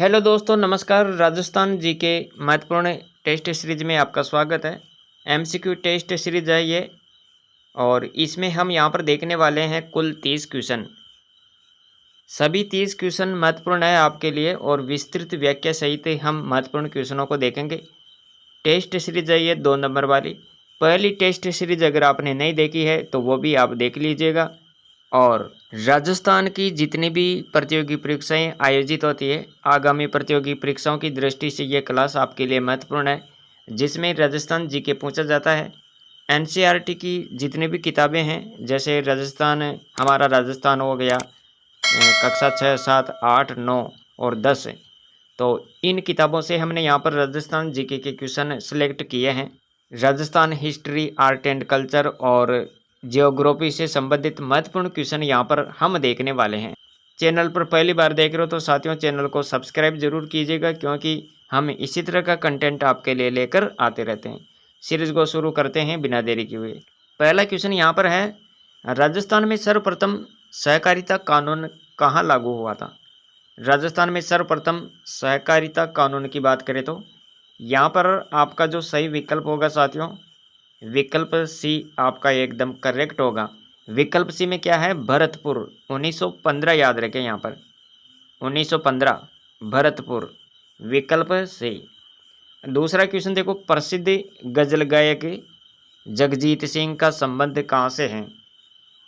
Hello दोस्तों, नमस्कार। राजस्थान जी के महत्वपूर्ण टेस्ट सीरीज में आपका स्वागत है। एमसीक्यू टेस्ट सीरीज है ये, और इसमें हम यहाँ पर देखने वाले हैं कुल 30 क्वेश्चन। सभी 30 क्वेश्चन महत्वपूर्ण है आपके लिए, और विस्तृत व्याख्या सहित हम महत्वपूर्ण क्वेश्चनों को देखेंगे। टेस्ट सीरीज है ये 2 नंबर वाली। पहली टेस्ट सीरीज अगर आपने नहीं देखी है तो वो भी आप देख लीजिएगा। और राजस्थान की जितनी भी प्रतियोगी परीक्षाएं आयोजित होती है, आगामी प्रतियोगी परीक्षाओं की दृष्टि से ये क्लास आपके लिए महत्वपूर्ण है, जिसमें राजस्थान जीके पूछा जाता है। एनसीईआरटी की जितनी भी किताबें हैं, जैसे हमारा राजस्थान हो गया, कक्षा 6, 7, 8, 9 और 10, तो इन किताबों से हमने यहाँ पर राजस्थान जीके के क्वेश्चन सिलेक्ट किए हैं। Rajasthan history, art and culture और जियोग्राफी से संबंधित महत्वपूर्ण क्वेश्चन यहाँ पर हम देखने वाले हैं। चैनल पर पहली बार देख रहे हो तो साथियों, चैनल को सब्सक्राइब जरूर कीजिएगा, क्योंकि हम इसी तरह का कंटेंट आपके लिए लेकर आते रहते हैं। सीरीज को शुरू करते हैं बिना देरी किए हुए। पहला क्वेश्चन यहाँ पर है, राजस्थान में सर्वप्रथम सहकारिता कानून कहाँ लागू हुआ था? राजस्थान में सर्वप्रथम सहकारिता कानून की बात करें तो यहाँ पर आपका जो सही विकल्प होगा साथियों, विकल्प सी आपका एकदम करेक्ट होगा। विकल्प सी में क्या है? भरतपुर। 1915 याद रखें, यहाँ पर 1915 भरतपुर, विकल्प सी। दूसरा क्वेश्चन देखो, प्रसिद्ध गजल गायक जगजीत सिंह का संबंध कहाँ से है?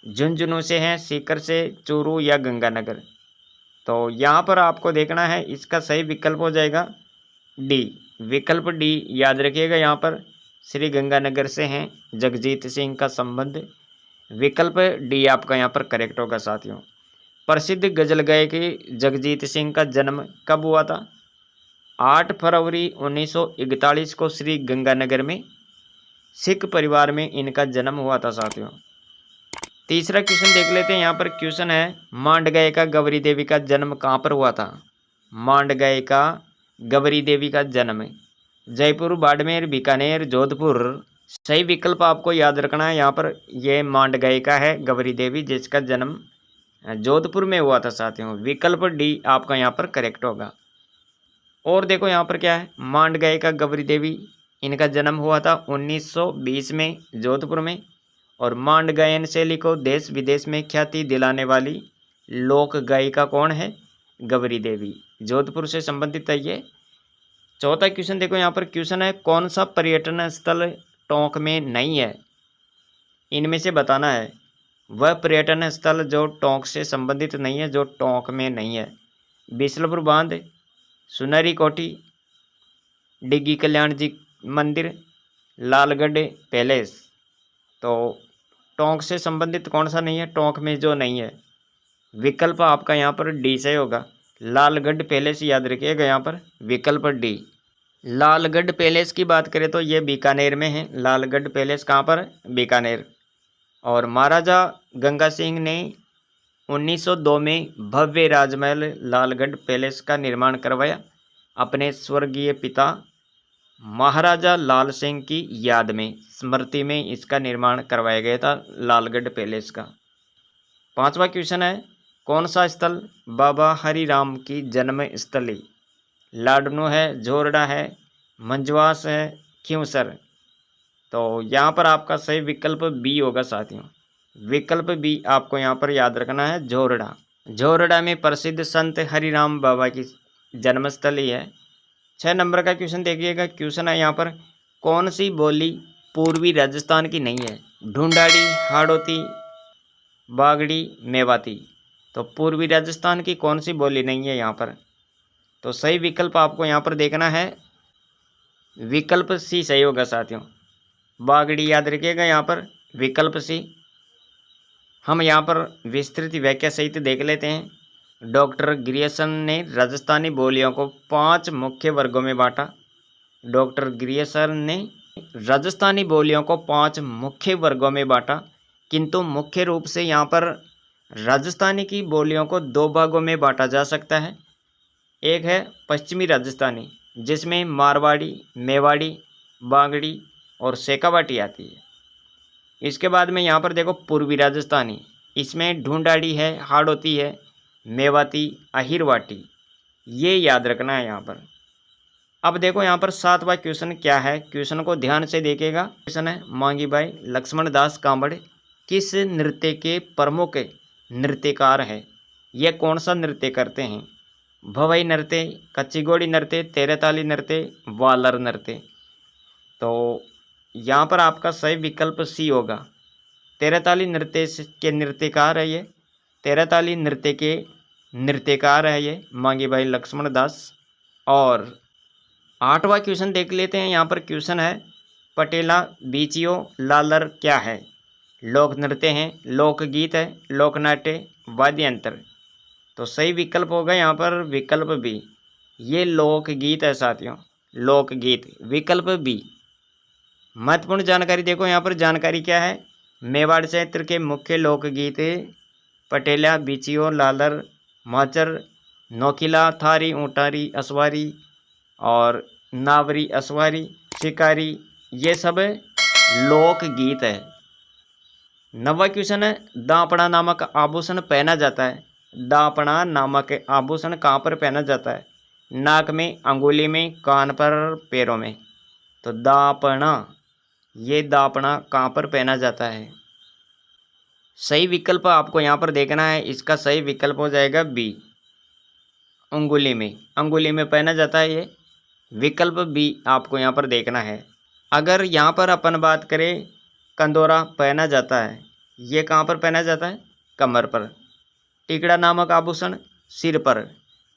झुंझुनू से है, सीकर से, चूरू या गंगानगर? तो यहाँ पर आपको देखना है, इसका सही विकल्प हो जाएगा डी, विकल्प डी याद रखिएगा। यहाँ पर श्री गंगानगर से हैं जगजीत सिंह का संबंध। विकल्प डी आपका यहाँ पर करेक्ट होगा साथियों। प्रसिद्ध गजल गायक जगजीत सिंह का जन्म कब हुआ था? 8 फरवरी 1941 को श्री गंगानगर में सिख परिवार में इनका जन्म हुआ था साथियों। तीसरा क्वेश्चन देख लेते हैं। यहाँ पर क्वेश्चन है, मांड गायिका गौरी देवी का जन्म कहाँ पर हुआ था? मांड गायिका गौरी देवी का जन्म जयपुर, बाड़मेर, बीकानेर, जोधपुर? सही विकल्प आपको याद रखना है। यहाँ पर यह मांड गायिका है गौरी देवी, जिसका जन्म जोधपुर में हुआ था साथियों। विकल्प डी आपका यहाँ पर करेक्ट होगा। और देखो यहाँ पर क्या है, मांड गायिका गौरी देवी, इनका जन्म हुआ था 1920 में जोधपुर में। और मांड गायन शैली को देश विदेश में ख्याति दिलाने वाली लोक गायिका कौन है? गौरी देवी, जोधपुर से संबंधित है ये। चौथा क्वेश्चन देखो, यहाँ पर क्वेश्चन है, कौन सा पर्यटन स्थल टोंक में नहीं है? इनमें से बताना है वह पर्यटन स्थल जो टोंक से संबंधित नहीं है, जो टोंक में नहीं है। बिसलपुर बांध, सुनहरी कोठी, डिग्गी कल्याण जी मंदिर, लालगढ़ पैलेस? तो टोंक से संबंधित कौन सा नहीं है? टोंक में जो नहीं है, विकल्प आपका यहाँ पर डी से होगा, लालगढ़ पैलेस याद रखिएगा। यहाँ पर विकल्प डी। लालगढ़ पैलेस की बात करें तो ये बीकानेर में है। लालगढ़ पैलेस कहाँ पर? बीकानेर। और महाराजा गंगा सिंह ने 1902 में भव्य राजमहल लालगढ़ पैलेस का निर्माण करवाया, अपने स्वर्गीय पिता महाराजा लाल सिंह की याद में, स्मृति में इसका निर्माण करवाया गया था लालगढ़ पैलेस का। पांचवा क्वेश्चन है, कौन सा स्थल बाबा हरिराम की जन्म स्थली? लाडनू है, झोरडा है, मंजवास है, क्यूसर? तो यहाँ पर आपका सही विकल्प बी होगा साथियों। विकल्प बी आपको यहाँ पर याद रखना है, झोरडा। झोरडा में प्रसिद्ध संत हरिराम बाबा की जन्मस्थली है। 6 नंबर का क्वेश्चन देखिएगा। क्वेश्चन है यहाँ पर, कौन सी बोली पूर्वी राजस्थान की नहीं है? ढूंढाड़ी, हाड़ौती, बागड़ी, मेवाती? तो पूर्वी राजस्थान की कौन सी बोली नहीं है यहाँ पर? तो सही विकल्प आपको यहाँ पर देखना है, विकल्प सी सही होगा साथियों। बागड़ी याद रखिएगा यहाँ पर, विकल्प सी। हम यहाँ पर विस्तृत व्याख्या सहित देख लेते हैं। डॉक्टर ग्रियर्सन ने राजस्थानी बोलियों को 5 मुख्य वर्गों में बांटा। डॉक्टर ग्रियर्सन ने राजस्थानी बोलियों को 5 मुख्य वर्गों में बांटा, किंतु मुख्य रूप से यहाँ पर राजस्थानी की बोलियों को 2 भागों में बांटा जा सकता है। एक है पश्चिमी राजस्थानी, जिसमें मारवाड़ी, मेवाड़ी, बागड़ी और शेखावाटी आती है। इसके बाद में यहाँ पर देखो पूर्वी राजस्थानी, इसमें ढूंढाड़ी है, हाड़ौती है, मेवाती, अहिरवाटी। ये याद रखना है यहाँ पर। अब देखो यहाँ पर 7वां क्वेश्चन क्या है, क्वेश्चन को ध्यान से देखिएगा। क्वेश्चन है मांगी भाई लक्ष्मण दास कांबड़ किस नृत्य के प्रमुख नृत्यकार है? ये कौन सा नृत्य करते हैं? भवई नृत्य, कच्ची घोड़ी नृत्य, तेरताली नृत्य, वालर नृत्य। तो यहाँ पर आपका सही विकल्प सी होगा। तेरताली नृत्य के नृत्यकार है ये, तेरताली नृत्य के नृत्यकार है ये मांगी भाई लक्ष्मण दास। और 8वां क्वेश्चन देख लेते हैं। यहाँ पर क्वेश्चन है पटेला बीचियो लालर क्या है? लोक नृत्य है, लोकगीत है, लोकनाट्य, वाद्य यंत्र। तो सही विकल्प होगा यहाँ पर विकल्प बी, ये लोकगीत है साथियों, लोकगीत, विकल्प बी। महत्वपूर्ण जानकारी देखो यहाँ पर, जानकारी क्या है? मेवाड़ क्षेत्र के मुख्य लोकगीत पटेला बीचियो लालर माचर नोखिला थारी ऊंटारी असवारी और नावरी असवारी शिकारी, ये सब लोकगीत है। 9वां क्वेश्चन है दापड़ा नामक आभूषण पहना जाता है। दापड़ा नामक आभूषण कहाँ पर पहना जाता है? नाक में, अंगुली में, कान पर, पैरों में। तो दापड़ा, ये दापड़ा कहाँ पर पहना जाता है? सही विकल्प आपको यहाँ पर देखना है, इसका सही विकल्प हो जाएगा बी, अंगुली में, अंगुली में पहना जाता है ये, विकल्प बी आपको यहाँ पर देखना है। अगर यहाँ पर अपन बात करें कंदोरा पहना जाता है, ये कहाँ पर पहना जाता है? कमर पर। टिकड़ा नामक आभूषण सिर पर।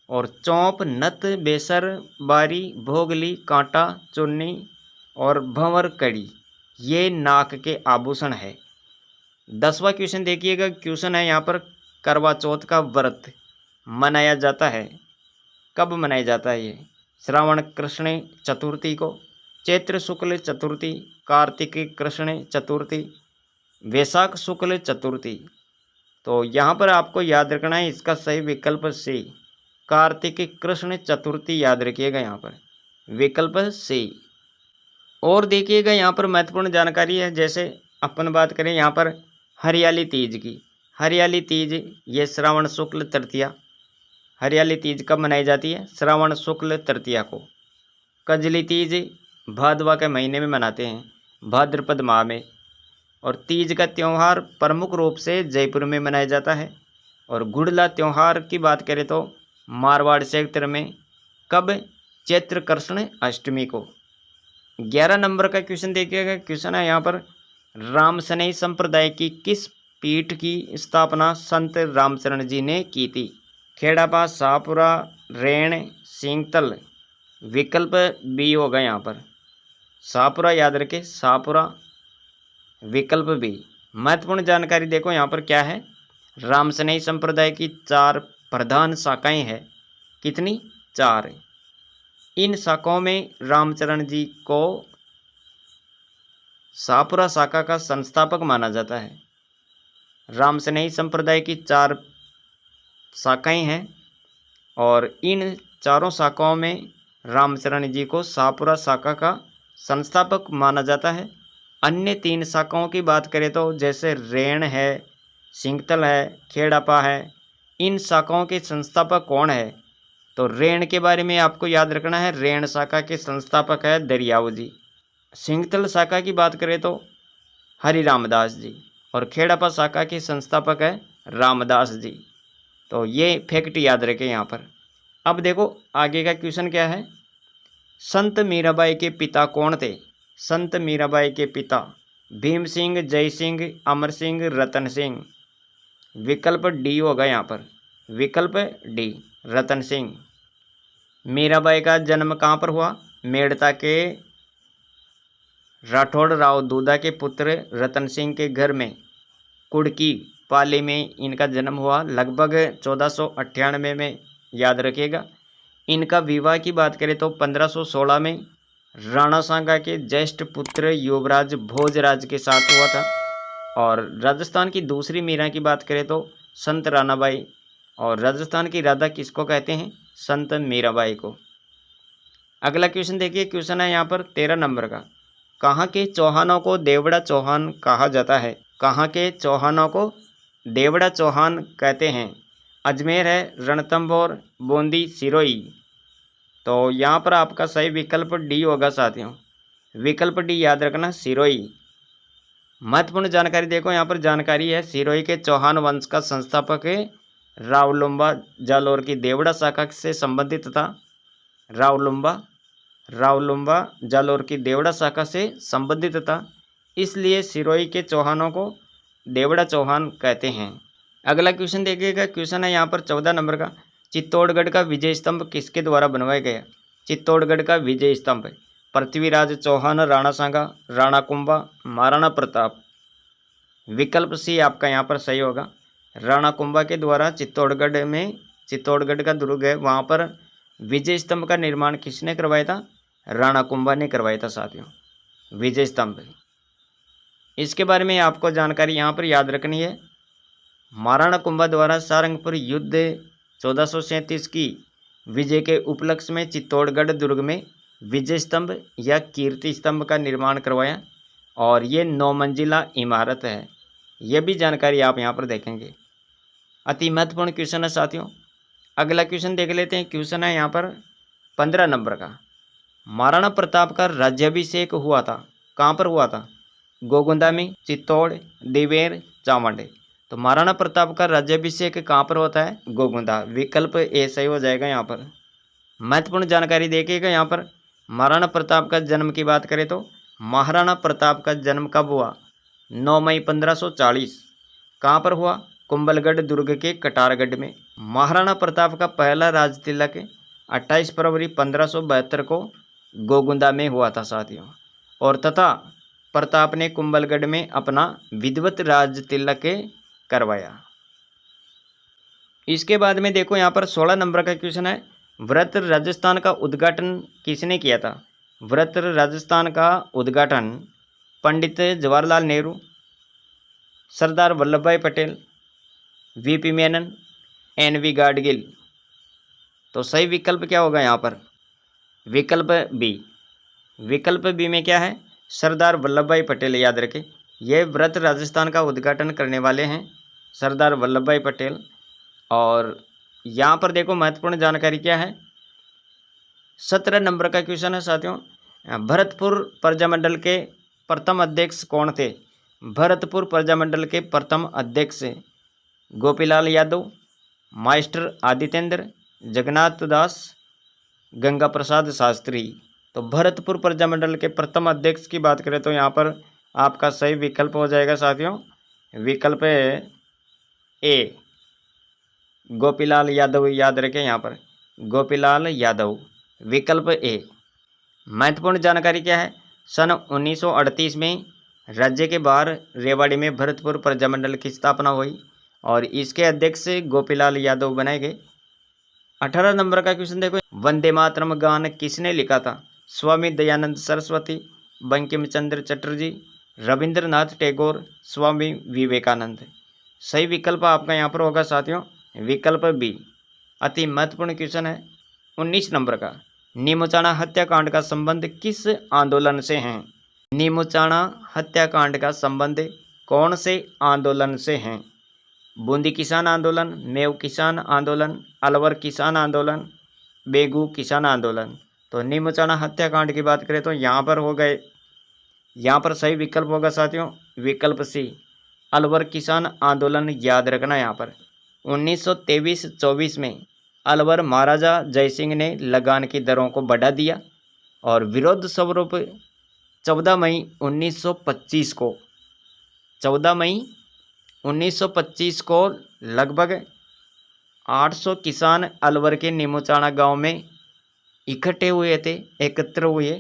और चौंप, नथ, बेसर, बारी, भोगली, कांटा, चुन्नी और भंवर कड़ी, ये नाक के आभूषण है। 10वां क्वेश्चन देखिएगा, क्वेश्चन है यहाँ पर करवा चौथ का व्रत मनाया जाता है, कब मनाया जाता है ये? श्रावण कृष्ण चतुर्थी को, चैत्र शुक्ल चतुर्थी, कार्तिक कृष्ण चतुर्थी, वैशाख शुक्ल चतुर्थी। तो यहाँ पर आपको याद रखना है इसका सही विकल्प सी, कार्तिक कृष्ण चतुर्थी याद रखिएगा यहाँ पर, विकल्प सी। और देखिएगा यहाँ पर महत्वपूर्ण जानकारी है, जैसे अपन बात करें यहाँ पर हरियाली तीज की, हरियाली तीज ये श्रावण शुक्ल तृतीया, हरियाली तीज कब मनाई जाती है? श्रावण शुक्ल तृतीया को। कजली तीज भादवा के महीने में मनाते हैं, भाद्रपद माह में। और तीज का त्यौहार प्रमुख रूप से जयपुर में मनाया जाता है। और गुड़ला त्यौहार की बात करें तो मारवाड़ क्षेत्र में कब? चैत्र कृष्ण अष्टमी को। 11 नंबर का क्वेश्चन देखिएगा, क्वेश्चन है यहाँ पर रामसनेही संप्रदाय की किस पीठ की स्थापना संत रामचरण जी ने की थी? खेड़ापा, शाहपुरा, रेण, सिंगतल, विकल्प बी होगा यहाँ पर, शाहपुरा याद रखें, शाहपुरा, विकल्प बी। महत्वपूर्ण जानकारी देखो यहाँ पर क्या है, रामसनेही संप्रदाय की 4 प्रधान शाखाएं हैं। कितनी? 4। इन शाखाओं में रामचरण जी को शाहपुरा शाखा का संस्थापक माना जाता है। रामसनेही संप्रदाय की 4 शाखाएं हैं और इन चारों शाखाओं में रामचरण जी को शाहपुरा शाखा का संस्थापक माना जाता है। अन्य 3 शाखाओं की बात करें तो जैसे रेण है, सिंगतल है, खेड़ापा है, इन शाखाओं के संस्थापक कौन है? तो रेण के बारे में आपको याद रखना है, रेण शाखा के संस्थापक है दरियाव जी। सिंगतल शाखा की बात करें तो हरि रामदास जी और खेड़ापा शाखा के संस्थापक है रामदास जी। तो ये फैक्ट याद रखें यहाँ पर। अब देखो आगे का क्वेश्चन क्या है, संत मीराबाई के पिता कौन थे? संत मीराबाई के पिता भीम सिंह, जय सिंह, अमर सिंह, रतन सिंह, विकल्प डी होगा यहाँ पर, विकल्प डी, रतन सिंह। मीराबाई का जन्म कहाँ पर हुआ? मेड़ता के राठौड़ राव दूधा के पुत्र रतन सिंह के घर में कुड़की पाली में इनका जन्म हुआ, लगभग 1498 में, याद रखिएगा। इनका विवाह की बात करें तो 1516 में राणा सांगा के ज्येष्ठ पुत्र युवराज भोजराज के साथ हुआ था। और राजस्थान की दूसरी मीरा की बात करें तो संत रानाबाई, और राजस्थान की राधा किसको कहते हैं? संत मीराबाई को। अगला क्वेश्चन देखिए, क्वेश्चन है यहाँ पर 13 नंबर का, कहाँ के चौहानों को देवड़ा चौहान कहा जाता है? कहाँ के चौहानों को देवड़ा चौहान कहते हैं? अजमेर है, रणथंभौर, बूंदी, सिरोही। तो यहाँ पर आपका सही विकल्प डी होगा साथियों। विकल्प डी याद रखना, सिरोही। महत्वपूर्ण जानकारी देखो, यहाँ पर जानकारी है सिरोही के चौहान वंश का संस्थापक है रावलुम्बा जालोर की देवड़ा शाखा से संबंधित था। रावलुम्बा जालोर की देवड़ा शाखा से संबंधित था, इसलिए सिरोही के चौहानों को देवड़ा चौहान कहते हैं। अगला क्वेश्चन देखिएगा, क्वेश्चन है यहाँ पर 14 नंबर का। चित्तौड़गढ़ का विजय स्तंभ किसके द्वारा बनवाया गया? चित्तौड़गढ़ का विजय स्तंभ पृथ्वीराज चौहान, राणा सांगा, राणा कुंभा, महाराणा प्रताप। विकल्प सी आपका यहाँ पर सही होगा। राणा कुंभा के द्वारा चित्तौड़गढ़ का दुर्ग है, वहाँ पर विजय स्तंभ का निर्माण किसने करवाया था? राणा कुंभा ने करवाया था साथियों, विजय स्तंभ। इसके बारे में आपको जानकारी यहाँ पर याद रखनी है। महाराणा कुंभा द्वारा सारंगपुर युद्ध 1437 की विजय के उपलक्ष्य में चित्तौड़गढ़ दुर्ग में विजय स्तंभ या कीर्ति स्तंभ का निर्माण करवाया, और ये 9 मंजिला इमारत है। यह भी जानकारी आप यहाँ पर देखेंगे। अति महत्वपूर्ण क्वेश्चन है साथियों। अगला क्वेश्चन देख लेते हैं। क्वेश्चन है यहाँ पर 15 नंबर का। महाराणा प्रताप का राज्याभिषेक हुआ था, कहाँ पर हुआ था? गोगुंदा में, चित्तौड़, देवेर, चावंड। तो महाराणा प्रताप का राज्याभिषेक कहाँ पर होता है? गोगुंदा। विकल्प ए सही हो जाएगा यहाँ पर। महत्वपूर्ण जानकारी देखिएगा यहाँ पर। महाराणा प्रताप का जन्म की बात करें तो महाराणा प्रताप का जन्म कब हुआ? 9 मई 1540। कहाँ पर हुआ? कुंभलगढ़ दुर्ग के कटारगढ़ में। महाराणा प्रताप का पहला राज तिलक 28 फरवरी 1572 को गोगुंदा में हुआ था साथियों, और तथा प्रताप ने कुंभलगढ़ में अपना विधिवत राज तिलक करवाया। इसके बाद में देखो यहाँ पर 16 नंबर का क्वेश्चन है। व्रत राजस्थान का उद्घाटन किसने किया था? व्रत राजस्थान का उद्घाटन पंडित जवाहरलाल नेहरू, सरदार वल्लभ भाई पटेल, वीपी मेनन, एनवी गाडगिल। तो सही विकल्प क्या होगा यहाँ पर? विकल्प बी। विकल्प बी में क्या है? सरदार वल्लभ भाई पटेल। याद रखें, यह व्रत राजस्थान का उद्घाटन करने वाले हैं सरदार वल्लभ भाई पटेल। और यहाँ पर देखो महत्वपूर्ण जानकारी क्या है। 17 नंबर का क्वेश्चन है साथियों। भरतपुर प्रजामंडल के प्रथम अध्यक्ष कौन थे? भरतपुर प्रजामंडल के प्रथम अध्यक्ष गोपीलाल यादव, मास्टर आदित्येंद्र, जगन्नाथ दास, गंगा प्रसाद शास्त्री। तो भरतपुर प्रजामंडल के प्रथम अध्यक्ष की बात करें तो यहाँ पर आपका सही विकल्प हो जाएगा साथियों। विकल्प ए, गोपीलाल यादव। याद रखें यहाँ पर गोपीलाल यादव। विकल्प ए। महत्वपूर्ण जानकारी क्या है? सन 1938 में राज्य के बाहर रेवाड़ी में भरतपुर प्रजामंडल की स्थापना हुई और इसके अध्यक्ष गोपीलाल यादव बनाए गए। 18 नंबर का क्वेश्चन देखो। वंदे मातरम गान किसने लिखा था? स्वामी दयानंद सरस्वती, बंकिम चंद्र चटर्जी, रविंद्रनाथ टैगोर, स्वामी विवेकानंद। सही विकल्प आपका यहाँ पर होगा साथियों, विकल्प बी। अति महत्वपूर्ण क्वेश्चन है। 19 नंबर का। नीमूचाणा हत्याकांड का संबंध किस आंदोलन से है? नीमूचाणा हत्याकांड का संबंध कौन से आंदोलन से है? बूंदी किसान आंदोलन, मेव किसान आंदोलन, अलवर किसान आंदोलन, बेगू किसान आंदोलन। तो नीमूचाणा हत्याकांड की बात करें तो यहाँ पर हो गए, यहाँ पर सही विकल्प होगा साथियों, विकल्प सी, अलवर किसान आंदोलन। याद रखना यहाँ पर 1923-24 में अलवर महाराजा जयसिंह ने लगान की दरों को बढ़ा दिया और विरोध स्वरूप 14 मई 1925 को लगभग 800 किसान अलवर के नीमूचाणा गांव में एकत्र हुए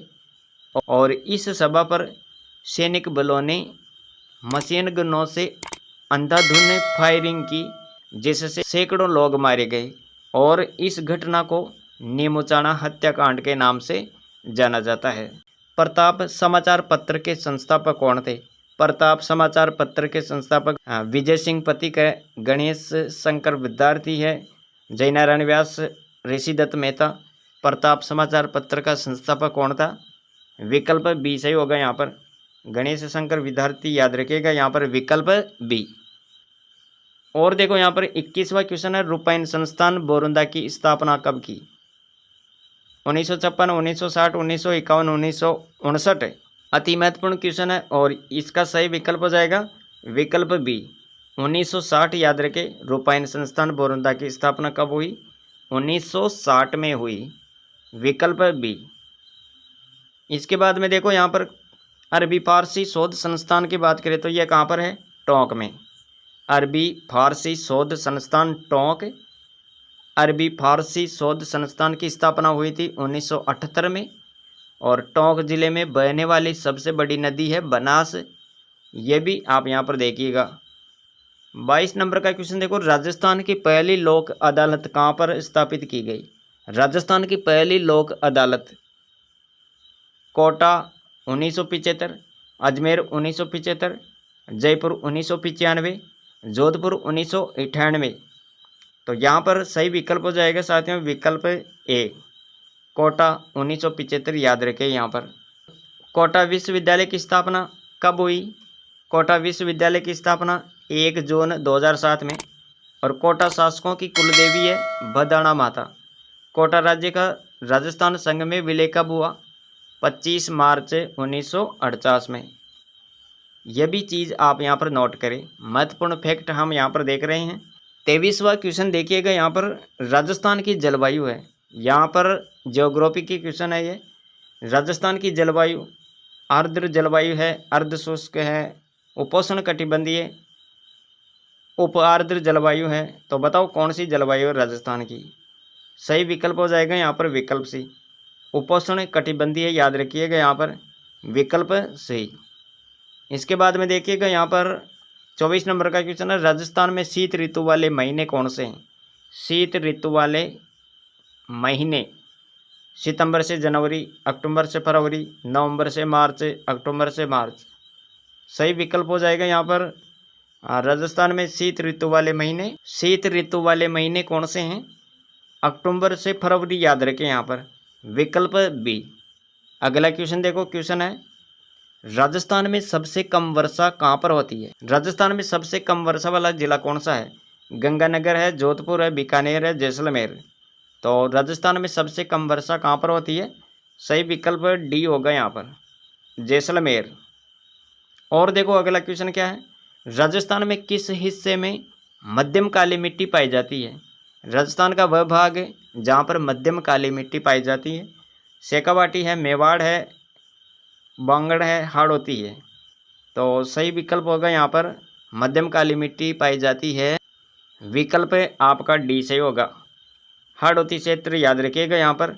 और इस सभा पर सैनिक बलों ने मशीन गनों से अंधाधुंध फायरिंग की, जिससे सैकड़ों लोग मारे गए और इस घटना को नीमूचाणा हत्याकांड के नाम से जाना जाता है। प्रताप समाचार पत्र के संस्थापक कौन थे? प्रताप समाचार पत्र के संस्थापक विजय सिंह पति का गणेश शंकर विद्यार्थी है, जयनारायण व्यास, ऋषि दत्त मेहता। प्रताप समाचार पत्र का संस्थापक कौन था? विकल्प बी सही होगा यहाँ पर, गणेश शंकर विद्यार्थी। याद रखिएगा यहाँ पर विकल्प बी। और देखो यहाँ पर 21वां क्वेश्चन है, रूपायन संस्थान बोरुंदा की स्थापना कब की? 1956, 1960, 1951, 1959। अति महत्वपूर्ण क्वेश्चन है और इसका सही विकल्प हो जाएगा विकल्प बी 1960। याद रखें, रूपायन संस्थान बोरुंदा की स्थापना कब हुई? 1960 में हुई, विकल्प बी। इसके बाद में देखो यहाँ पर अरबी फारसी शोध संस्थान की बात करें तो यह कहाँ पर है? टोंक में। अरबी फारसी शोध संस्थान टोंक। अरबी फारसी शोध संस्थान की स्थापना हुई थी 1978 में। और टोंक जिले में बहने वाली सबसे बड़ी नदी है बनास, ये भी आप यहाँ पर देखिएगा। 22 नंबर का क्वेश्चन देखो, राजस्थान की पहली लोक अदालत कहाँ पर स्थापित की गई? राजस्थान की पहली लोक अदालत कोटा 1975, अजमेर 1975, जयपुर 1995, जोधपुर 1998। तो यहाँ पर सही विकल्प हो जाएगा साथियों विकल्प ए कोटा 1975। याद रखें यहाँ पर। कोटा विश्वविद्यालय की स्थापना कब हुई? कोटा विश्वविद्यालय की स्थापना 1 जून 2007 में। और कोटा शासकों की कुलदेवी है भदाना माता। कोटा राज्य का राजस्थान संघ में विलय कब हुआ? 25 मार्च 1948 में। यह भी चीज़ आप यहाँ पर नोट करें, महत्वपूर्ण फैक्ट हम यहाँ पर देख रहे हैं। 23वां क्वेश्चन देखिएगा, यहाँ पर राजस्थान की जलवायु है। यहाँ पर ज्योग्राफी की क्वेश्चन है ये। राजस्थान की जलवायु आर्द्र जलवायु है, अर्ध शुष्क है, उपोष्ण कटिबंधीय, उप आर्द्र जलवायु है। तो बताओ कौन सी जलवायु है राजस्थान की? सही विकल्प हो जाएगा यहाँ पर विकल्प सी उपोष्ण कटिबंधीय। याद रखिएगा यहाँ पर विकल्प सही। इसके बाद में देखिएगा यहाँ पर 24 नंबर का क्वेश्चन है, राजस्थान में शीत ऋतु वाले महीने कौन से हैं? शीत ऋतु वाले महीने सितंबर से जनवरी, अक्टूबर से फरवरी, नवंबर से मार्च, अक्टूबर से मार्च। सही विकल्प हो जाएगा यहाँ पर राजस्थान में शीत ऋतु वाले महीने। शीत ऋतु वाले महीने कौन से हैं? अक्टूबर से फरवरी। याद रखें यहाँ पर विकल्प बी। अगला क्वेश्चन देखो, क्वेश्चन है राजस्थान में सबसे कम वर्षा कहाँ पर होती है? राजस्थान में सबसे कम वर्षा वाला जिला कौन सा है? गंगानगर है, जोधपुर है, बीकानेर है, जैसलमेर। तो राजस्थान में सबसे कम वर्षा कहाँ पर होती है? सही विकल्प डी होगा यहाँ पर जैसलमेर। और देखो अगला क्वेश्चन क्या है, राजस्थान में किस हिस्से में मध्यम काली मिट्टी पाई जाती है? राजस्थान का वह भाग जहाँ पर मध्यम काली मिट्टी पाई जाती है। शेखावाटी है, मेवाड़ है, बांगड़ है, हाड़ौती है। तो सही विकल्प होगा यहाँ पर मध्यम काली मिट्टी पाई जाती है, विकल्प आपका डी सही होगा हाड़ौती क्षेत्र। याद रखिएगा यहाँ पर।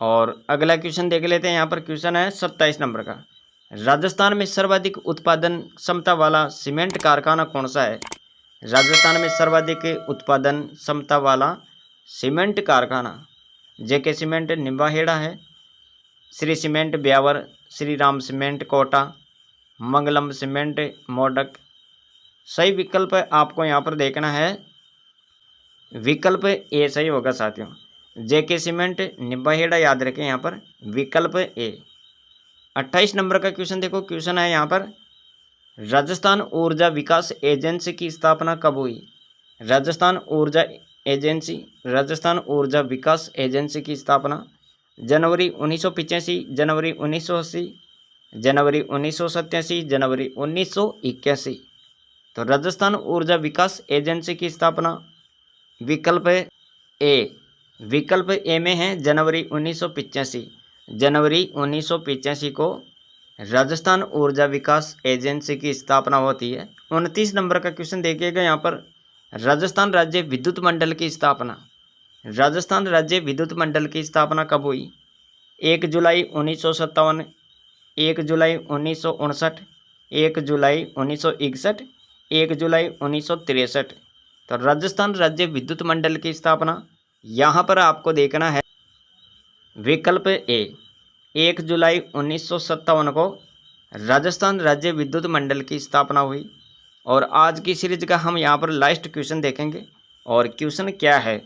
और अगला क्वेश्चन देख लेते हैं। यहाँ पर क्वेश्चन है 27 नंबर का, राजस्थान में सर्वाधिक उत्पादन क्षमता वाला सीमेंट कारखाना कौन सा है? राजस्थान में सर्वाधिक उत्पादन क्षमता वाला सीमेंट कारखाना जेके सीमेंट निम्बाहेड़ा है, श्री सीमेंट ब्यावर, श्री राम सीमेंट कोटा, मंगलम सीमेंट मोडक। सही विकल्प आपको यहाँ पर देखना है विकल्प ए सही होगा साथियों, जेके सीमेंट निम्बाहेड़ा। याद रखें यहाँ पर विकल्प ए। 28 नंबर का क्वेश्चन देखो, क्वेश्चन है यहाँ पर राजस्थान ऊर्जा विकास एजेंसी की स्थापना कब हुई? राजस्थान ऊर्जा विकास एजेंसी की स्थापना जनवरी 1985, जनवरी 1980, जनवरी 1987, जनवरी 1981। तो राजस्थान ऊर्जा विकास एजेंसी की स्थापना विकल्प ए, विकल्प ए में है जनवरी 1985। जनवरी 1985 को राजस्थान ऊर्जा विकास एजेंसी की स्थापना होती है। 29 नंबर का क्वेश्चन देखिएगा यहाँ पर, राजस्थान राज्य विद्युत मंडल की स्थापना। राजस्थान राज्य विद्युत मंडल की स्थापना कब हुई? 1 जुलाई 1957, 1 जुलाई 1959, 1 जुलाई 1961, 1 जुलाई 1963। तो राजस्थान राज्य विद्युत मंडल की स्थापना यहाँ पर आपको देखना है विकल्प ए, 1 जुलाई 1957 को राजस्थान राज्य विद्युत मंडल की स्थापना हुई। और आज की सीरीज का हम यहाँ पर लास्ट क्वेश्चन देखेंगे। और क्वेश्चन क्या है,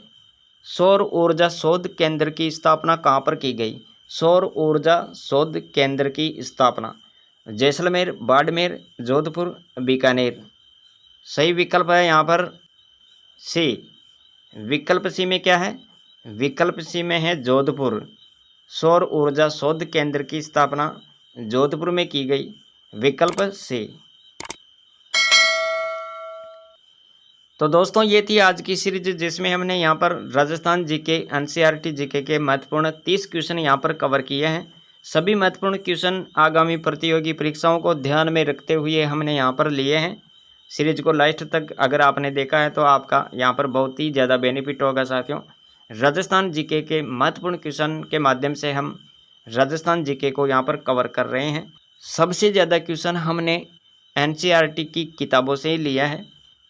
सौर ऊर्जा शोध केंद्र की स्थापना कहाँ पर की गई? सौर ऊर्जा शोध केंद्र की स्थापना जैसलमेर, बाड़मेर, जोधपुर, बीकानेर। सही विकल्प है यहाँ पर सी। विकल्प सी में क्या है? विकल्प सी में है जोधपुर। सौर ऊर्जा शोध केंद्र की स्थापना जोधपुर में की गई। विकल्प सी। तो दोस्तों ये थी आज की सीरीज, जिसमें हमने यहाँ पर राजस्थान जीके एनसीईआरटी जीके के महत्वपूर्ण 30 क्वेश्चन यहाँ पर कवर किए हैं। सभी महत्वपूर्ण क्वेश्चन आगामी प्रतियोगी परीक्षाओं को ध्यान में रखते हुए हमने यहाँ पर लिए हैं। सीरीज को लास्ट तक अगर आपने देखा है तो आपका यहाँ पर बहुत ही ज़्यादा बेनिफिट होगा साथियों। राजस्थान जीके के महत्वपूर्ण क्वेश्चन के माध्यम से हम राजस्थान जीके को यहाँ पर कवर कर रहे हैं। सबसे ज़्यादा क्वेश्चन हमने एनसीईआरटी की किताबों से ही लिया है।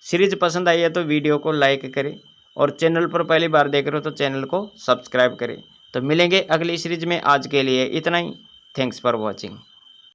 सीरीज पसंद आई है तो वीडियो को लाइक करें और चैनल पर पहली बार देख रहे हो तो चैनल को सब्सक्राइब करें। तो मिलेंगे अगली सीरीज में। आज के लिए इतना ही। Thanks for watching.